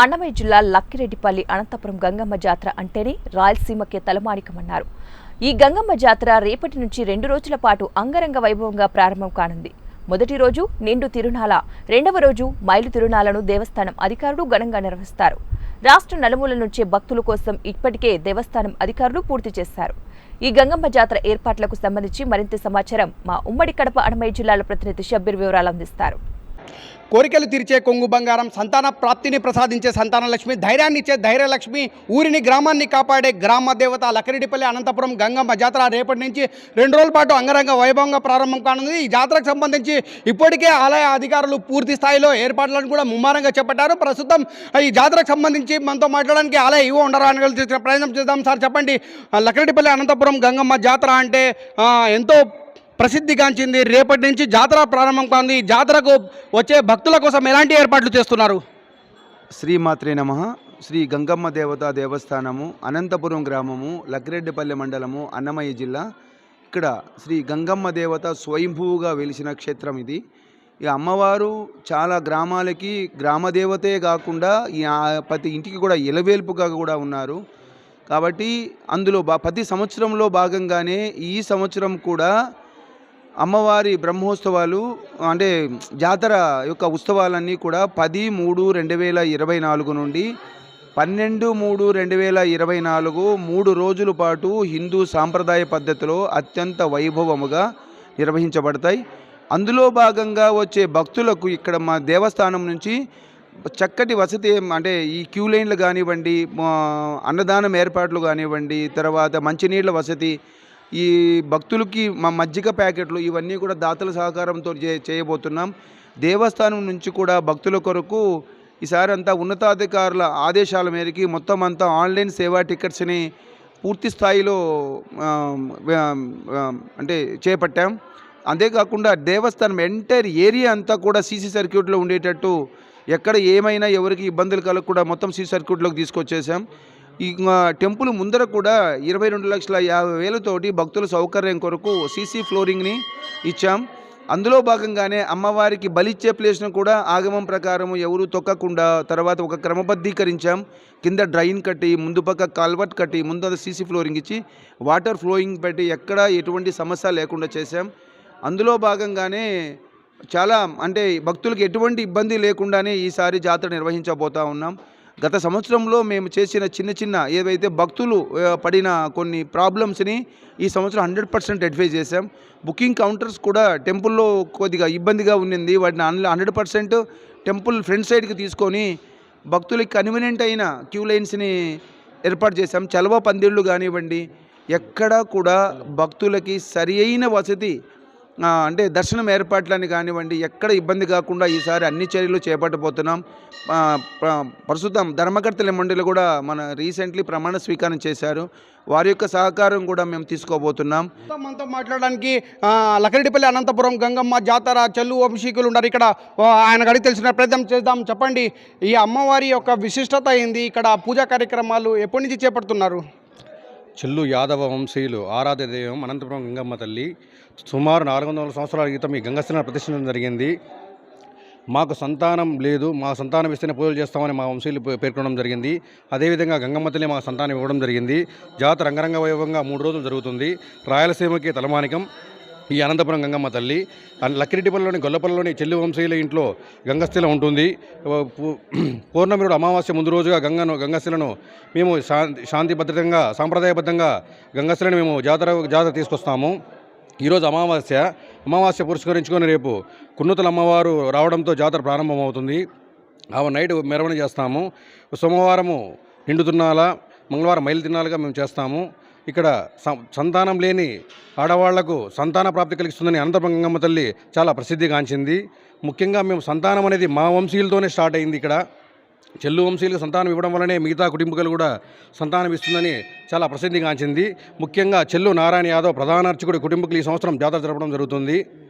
అన్నమయ్య జిల్లా లక్కిరెడ్డిపల్లి అనంతపురం గంగమ్మ జాతర అంటేనే రాయలసీమకే తలమానికమన్నారు. ఈ గంగమ్మ జాతర రేపటి నుంచి 2 రోజుల పాటు అంగరంగ వైభవంగా ప్రారంభం కానుంది. మొదటి రోజు నిండు తిరునాల, రెండవ రోజు మైలు తిరునాలను దేవస్థానం అధికారులు ఘనంగా నిర్వహిస్తారు. రాష్ట్ర నలుమూలల నుంచే భక్తుల కోసం ఇప్పటికే దేవస్థానం అధికారులు పూర్తి చేశారు. ఈ గంగమ్మ జాతర ఏర్పాట్లకు సంబంధించి మరింత సమాచారం మా ఉమ్మడి కడప అన్నమయ్య జిల్లాల ప్రతినిధి షబ్బీర్ వివరాలు అందిస్తారు. కోరికలు తీర్చే కొంగు బంగారం, సంతాన ప్రాప్తిని ప్రసాదించే సంతాన లక్ష్మి, ధైర్యాన్ని ఇచ్చే ధైర్యలక్ష్మి, ఊరిని గ్రామాన్ని కాపాడే గ్రామ దేవత లక్కిరెడ్డిపల్లి అనంతపురం గంగమ్మ జాతర రేపటి నుంచి 2 రోజుల పాటు అంగరంగ వైభవంగా ప్రారంభం కానుంది. ఈ జాతరకు సంబంధించి ఇప్పటికే ఆలయ అధికారులు పూర్తి స్థాయిలో ఏర్పాట్లను కూడా ముమ్మరంగా చేపట్టారు. ప్రస్తుతం ఈ జాతరకు సంబంధించి మనతో మాట్లాడడానికి ఆలయ ఈవో ఉండరా అని తెలిసిన ప్రయత్నం చేద్దాం. సార్ చెప్పండి, లక్కిరెడ్డిపల్లి అనంతపురం గంగమ్మ జాతర అంటే ఎంతో ప్రసిద్ధిగాంచింది. రేపటి నుంచి జాతర ప్రారంభం కానుంది. జాతరకు వచ్చే భక్తుల కోసం ఎలాంటి ఏర్పాట్లు చేస్తున్నారు? శ్రీమాత్రే నమః. శ్రీ గంగమ్మ దేవతా దేవస్థానము, అనంతపురం గ్రామము, లక్కిరెడ్డిపల్లి మండలము, అన్నమయ్య జిల్లా. ఇక్కడ శ్రీ గంగమ్మ దేవత స్వయంభూగా వెలిసిన క్షేత్రం ఇది. ఈ అమ్మవారు చాలా గ్రామాలకి గ్రామదేవతే కాకుండా ప్రతి ఇంటికి కూడా ఎలవేల్పుగా కూడా ఉన్నారు. కాబట్టి అందులో ప్రతి సంవత్సరంలో భాగంగానే ఈ సంవత్సరం కూడా అమ్మవారి బ్రహ్మోత్సవాలు అంటే జాతర యొక్క ఉత్సవాలన్నీ కూడా 10/3/2024 నుండి 12/3/2024 3 రోజుల పాటు హిందూ సాంప్రదాయ పద్ధతిలో అత్యంత వైభవముగా నిర్వహించబడతాయి. అందులో భాగంగా వచ్చే భక్తులకు ఇక్కడ మా దేవస్థానం నుంచి చక్కటి వసతి అంటే ఈ క్యూ లైన్లు కానివ్వండి, అన్నదానం ఏర్పాట్లు కానివ్వండి, తర్వాత మంచినీళ్ళ వసతి, ఈ భక్తులకి మజ్జిగ ప్యాకెట్లు ఇవన్నీ కూడా దాతల సహకారంతో చేయబోతున్నాం. దేవస్థానం నుంచి కూడా భక్తుల కొరకు ఈసారి అంతా ఉన్నతాధికారుల ఆదేశాల మేరకు మొత్తం అంతా ఆన్లైన్ సేవా టికెట్స్ని పూర్తి స్థాయిలో అంటే చేపట్టాం. అంతేకాకుండా దేవస్థానం ఎంటైర్ ఏరియా అంతా కూడా సీసీ సర్క్యూట్లో ఉండేటట్టు, ఎక్కడ ఏమైనా ఎవరికి ఇబ్బందులు కలగకుండా మొత్తం సీసీ సర్క్యూట్లోకి తీసుకొచ్చేసాం. ఈ టెంపుల్ ముందర కూడా 22,50,000 భక్తుల సౌకర్యం కొరకు సీసీ ఫ్లోరింగ్ని ఇచ్చాం. అందులో భాగంగానే అమ్మవారికి బలిచ్చే ప్లేస్ను కూడా ఆగమం ప్రకారం ఎవరు తొక్కకుండా తర్వాత ఒక క్రమబద్ధీకరించాం. కింద డ్రైన్ కట్టి, ముందు పక్క కల్వర్ట్ కట్టి, ముందు సీసీ ఫ్లోరింగ్ ఇచ్చి వాటర్ ఫ్లోయింగ్ పెట్టి ఎక్కడ ఎటువంటి సమస్య లేకుండా చేశాం. అందులో భాగంగానే చాలా అంటే భక్తులకు ఎటువంటి ఇబ్బంది లేకుండానే ఈసారి జాతర నిర్వహించబోతూ ఉన్నాం. గత సంవత్సరంలో మేము చేసిన చిన్న ఏవైతే భక్తులు పడిన కొన్ని ప్రాబ్లమ్స్ని ఈ సంవత్సరం 100% రెక్టిఫై చేశాం. బుకింగ్ కౌంటర్స్ కూడా టెంపుల్లో కొద్దిగా ఇబ్బందిగా ఉండింది. వాటిని 100% టెంపుల్ ఫ్రంట్ సైడ్కి తీసుకొని భక్తులకి కన్వీనియంట్ అయిన క్యూ లైన్స్ని ఏర్పాటు చేశాం. చలవ పందిళ్ళు కానివ్వండి, ఎక్కడా కూడా భక్తులకి సరి అయిన వసతి అంటే దర్శనం ఏర్పాట్లని కానివ్వండి, ఎక్కడ ఇబ్బంది కాకుండా ఈసారి అన్ని చర్యలు చేపట్టబోతున్నాం. ప్రస్తుతం ధర్మకర్తల మండలి కూడా మన రీసెంట్లీ ప్రమాణ స్వీకారం చేశారు. వారి యొక్క సహకారం కూడా మేము తీసుకోబోతున్నాం. మనతో మాట్లాడడానికి లక్కిరెడ్డిపల్లి అనంతపురం గంగమ్మ జాతర చెల్లు వంశీకులు ఉన్నారు. ఇక్కడ ఆయన అడిగి తెలిసిన ప్రయత్నం చేద్దాం. చెప్పండి, ఈ అమ్మవారి యొక్క విశిష్టత ఏంది? ఇక్కడ పూజా కార్యక్రమాలు ఎప్పటి నుంచి చేపడుతున్నారు? చెల్లు యాదవ వంశీయులు ఆరాధ్య దైవం అనంతపురం గంగమ్మ తల్లి. సుమారు 400 సంవత్సరాల క్రితం ఈ గంగస్థానం ప్రతిష్ఠించడం జరిగింది. మాకు సంతానం లేదు, మా సంతానం ఇస్తేనే పూజలు చేస్తామని మా వంశీయులు పేర్కొనడం జరిగింది. అదేవిధంగా గంగమ్మ తల్లి మా సంతానం ఇవ్వడం జరిగింది. జాతర రంగరంగ వైభవంగా 3 రోజులు జరుగుతుంది. రాయలసీమకి తలమానికం ఈ అనంతపురం గంగమ్మ తల్లి. లక్కిరెడ్డిపల్లిలోని గొల్లపల్లిలోని చెల్లి వంశీయుల ఇంట్లో గంగస్థిల ఉంటుంది. పౌర్ణమి రోజు అమావాస్య ముందు రోజుగా గంగస్థిలను మేము శాంతి భద్రతంగా సాంప్రదాయబద్ధంగా గంగస్థిలను మేము జాతర తీసుకొస్తాము. ఈరోజు అమావాస్య పురస్కరించుకొని రేపు కున్నుతల అమ్మవారు రావడంతో జాతర ప్రారంభమవుతుంది. నైట్ మెరవణ చేస్తాము. సోమవారము నిండు తిరునాల, మంగళవారం మైలు తిరునాలుగా మేము చేస్తాము. ఇక్కడ సంతానం లేని ఆడవాళ్లకు సంతాన ప్రాప్తి కలిగిస్తుందని అనంతపురం గంగమ్మ తల్లి చాలా ప్రసిద్ధిగాంచింది. ముఖ్యంగా మేము సంతానం అనేది మా వంశీయులతోనే స్టార్ట్ అయింది. ఇక్కడ చెల్లు వంశీయులకు సంతానం ఇవ్వడం వల్లనే మిగతా కుటుంబీకులు కూడా సంతానం ఇస్తుందని చాలా ప్రసిద్ధిగాంచింది. ముఖ్యంగా చెల్లు నారాయణ యాదవ్ ప్రధాన అర్చకుడి కుటుంబీకులు ఈ సంవత్సరం జాతర జరపడం జరుగుతుంది.